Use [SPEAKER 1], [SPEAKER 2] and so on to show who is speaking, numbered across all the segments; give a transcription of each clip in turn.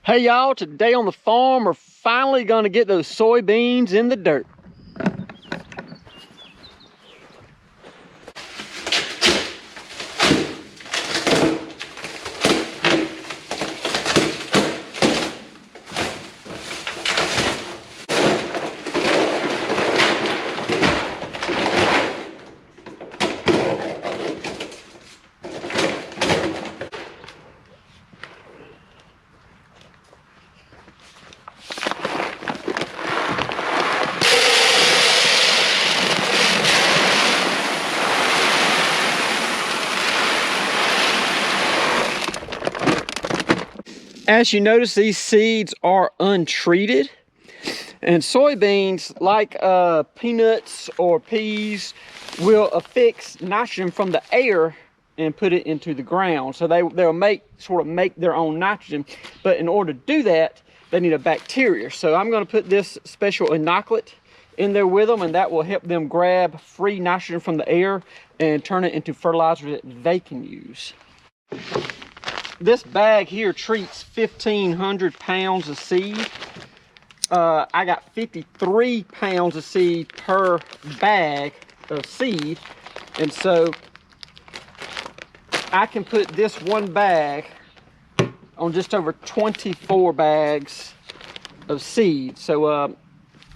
[SPEAKER 1] Hey y'all, today on the farm we're finally gonna get those soybeans in the dirt. As you notice, these seeds are untreated, and soybeans, like peanuts or peas, will affix nitrogen from the air and put it into the ground. So they'll sort of make their own nitrogen, but in order to do that, they need a bacteria. So I'm going to put this special inoculant in there with them, and that will help them grab free nitrogen from the air and turn it into fertilizer that they can use. This bag here treats 1,500 pounds of seed. I got 53 pounds of seed per bag of seed. And so I can put this one bag on just over 24 bags of seed. So and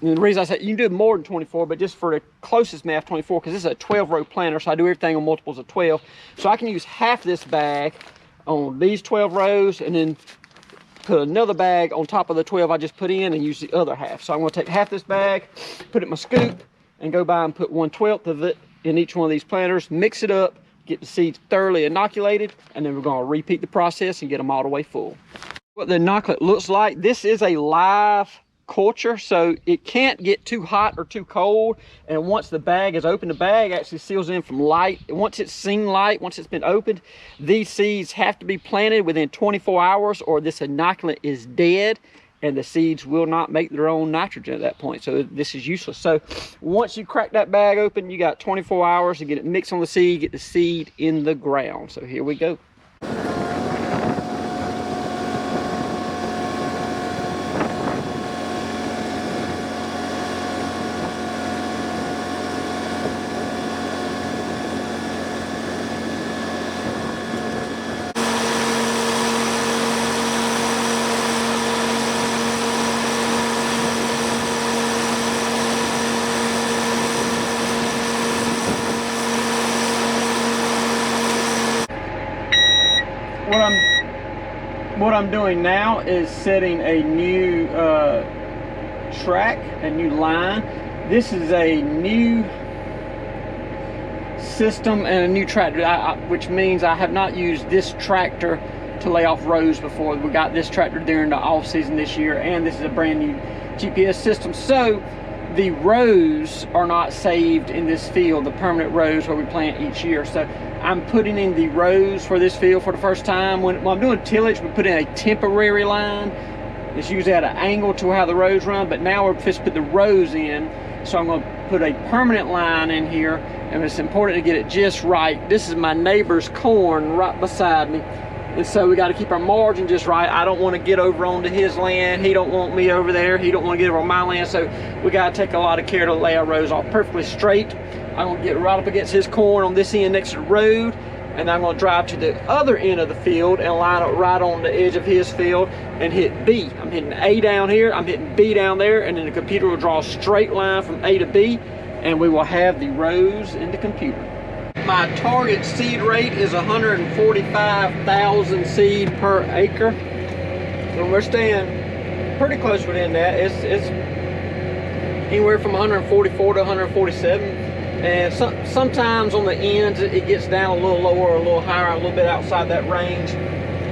[SPEAKER 1] the reason I said you can do more than 24, but just for the closest math, 24, because this is a 12-row planter, so I do everything on multiples of 12. So I can use half this bag on these 12 rows and then put another bag on top of the 12 I just put in and use the other half. So I'm going to take half this bag, put it in my scoop, and go by and put 1/12 of it in each one of these planters, mix it up, get the seeds thoroughly inoculated, and then we're going to repeat the process and get them all the way full. What the inoculant looks like, this is a live culture, so it can't get too hot or too cold, and once the bag is open, the bag actually seals in from light. Once it's seen light, once it's been opened, these seeds have to be planted within 24 hours or this inoculant is dead and the seeds will not make their own nitrogen at that point, so this is useless. So once you crack that bag open, you got 24 hours to get it mixed on the seed, get the seed in the ground. So here we go. What I'm doing now is setting a new track, a new line. This is a new system and a new tractor, which means I have not used this tractor to lay off rows before. We got this tractor during the off season this year, and this is a brand new GPS system. So the rows are not saved in this field, the permanent rows where we plant each year. So I'm putting in the rows for this field for the first time. When I'm doing tillage, we put in a temporary line. It's usually at an angle to how the rows run, but now we're just put the rows in. So I'm going to put a permanent line in here, and it's important to get it just right. This is my neighbor's corn right beside me, and so we got to keep our margin just right. I don't want to get over onto his land. He don't want me over there. He don't want to get over on my land. So we got to take a lot of care to lay our rows off perfectly straight. I'm going to get right up against his corn on this end next to the road, and I'm going to drive to the other end of the field and line up right on the edge of his field and hit B. I'm hitting A down here, I'm hitting B down there, and then the computer will draw a straight line from A to B, and we will have the rows in the computer. My target seed rate is 145,000 seed per acre. So we're staying pretty close within that. It's anywhere from 144 to 147. And sometimes on the ends it gets down a little lower or a little higher, a little bit outside that range.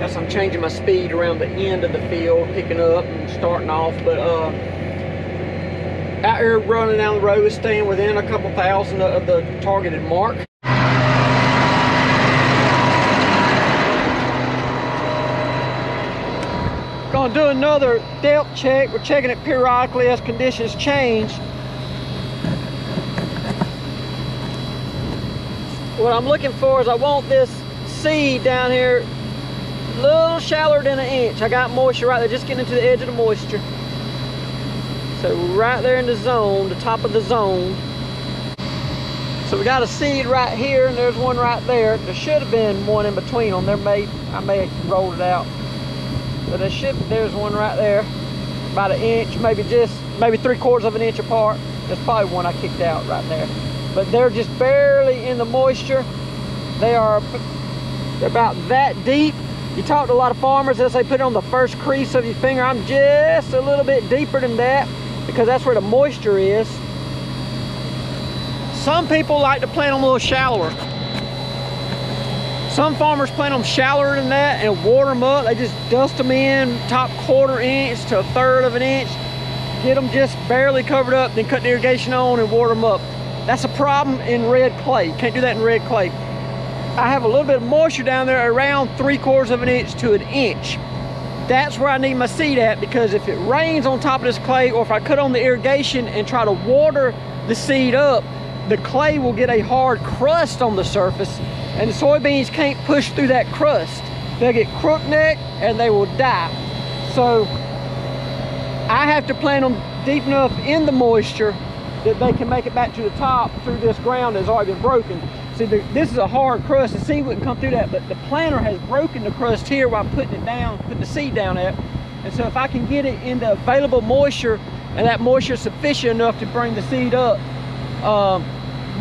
[SPEAKER 1] As I'm changing my speed around the end of the field, picking up and starting off. But out here running down the road is staying within a couple thousand of the targeted mark. Gonna do another depth check. We're checking it periodically as conditions change. What I'm looking for is I want this seed down here little shallower than an inch. I got moisture right there, just getting into the edge of the moisture. So right there in the zone, the top of the zone. So we got a seed right here, and there's one right there. There should have been one in between them. I may have rolled it out. But there's one right there, about an inch, maybe 3/4 of an inch apart. There's probably one I kicked out right there. But they're just barely in the moisture. They're about that deep. You talk to a lot of farmers, they'll say put it on the first crease of your finger. I'm just a little bit deeper than that because that's where the moisture is. Some people like to plant them a little shallower. Some farmers plant them shallower than that and water them up. They just dust them in, top 1/4 inch to 1/3 of an inch. Get them just barely covered up, then cut the irrigation on and water them up. That's a problem in red clay. You can't do that in red clay. I have a little bit of moisture down there around 3/4 of an inch to an inch. That's where I need my seed at, because if it rains on top of this clay, or if I cut on the irrigation and try to water the seed up, the clay will get a hard crust on the surface, and the soybeans can't push through that crust. They'll get crook-necked and they will die. So I have to plant them deep enough in the moisture that they can make it back to the top through this ground that's already been broken. See, this is a hard crust. The seed wouldn't come through that, but the planter has broken the crust here while putting it down, putting the seed down at. And so if I can get it in the available moisture, and that moisture is sufficient enough to bring the seed up,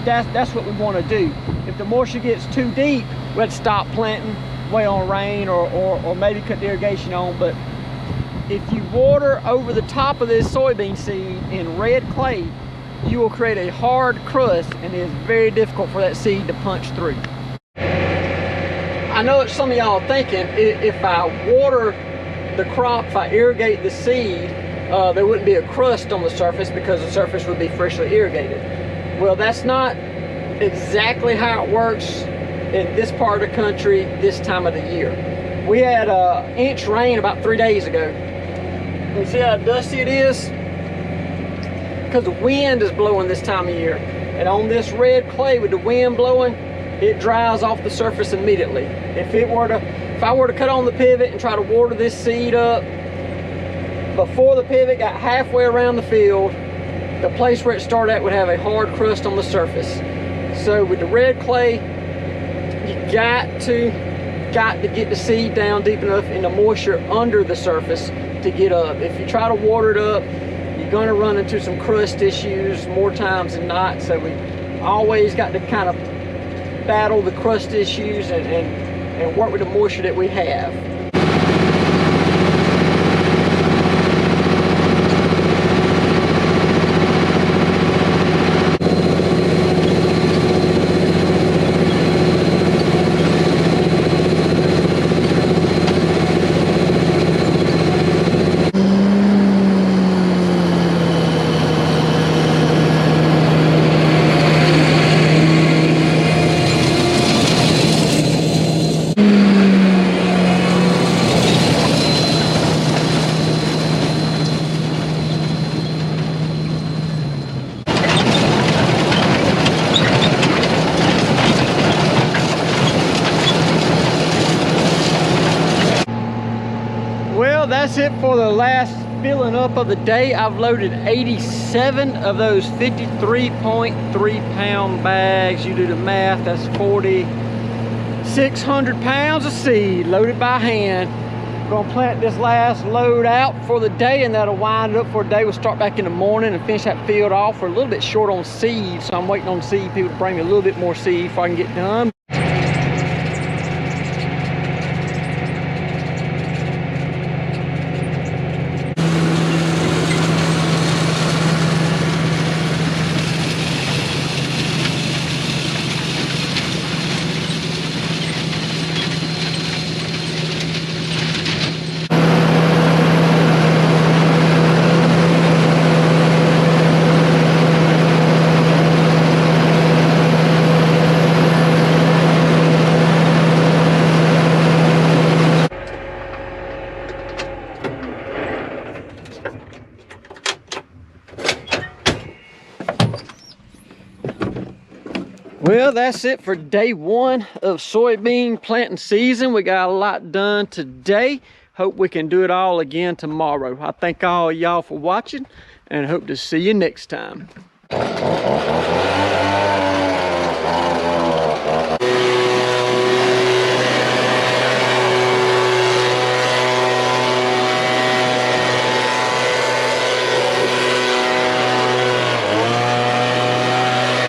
[SPEAKER 1] that's what we want to do. If the moisture gets too deep, we have to stop planting, wait on rain, or maybe cut the irrigation on. But if you water over the top of this soybean seed in red clay, you will create a hard crust, and it is very difficult for that seed to punch through. I know that some of y'all are thinking, if I water the crop, if I irrigate the seed, there wouldn't be a crust on the surface because the surface would be freshly irrigated. Well, that's not exactly how it works in this part of the country this time of the year. We had an inch rain about 3 days ago. You see how dusty it is? Because the wind is blowing this time of year. And on this red clay, with the wind blowing, it dries off the surface immediately. If I were to cut on the pivot and try to water this seed up before the pivot got halfway around the field, the place where it started at would have a hard crust on the surface. So with the red clay, you got to get the seed down deep enough in the moisture under the surface to get up. If you try to water it up, you're going to run into some crust issues more times than not. So we always got to kind of battle the crust issues and work with the moisture that we have. That's it for the last filling up of the day. I've loaded 87 of those 53.3 pound bags. You do the math, that's 4,600 pounds of seed loaded by hand. I'm gonna plant this last load out for the day, and that'll wind it up for a day. We'll start back in the morning and finish that field off. We're a little bit short on seed, so I'm waiting on seed people to bring me a little bit more seed before I can get done. Well, that's it for day one of soybean planting season. We got a lot done today. Hope we can do it all again tomorrow. I thank all y'all for watching and hope to see you next time.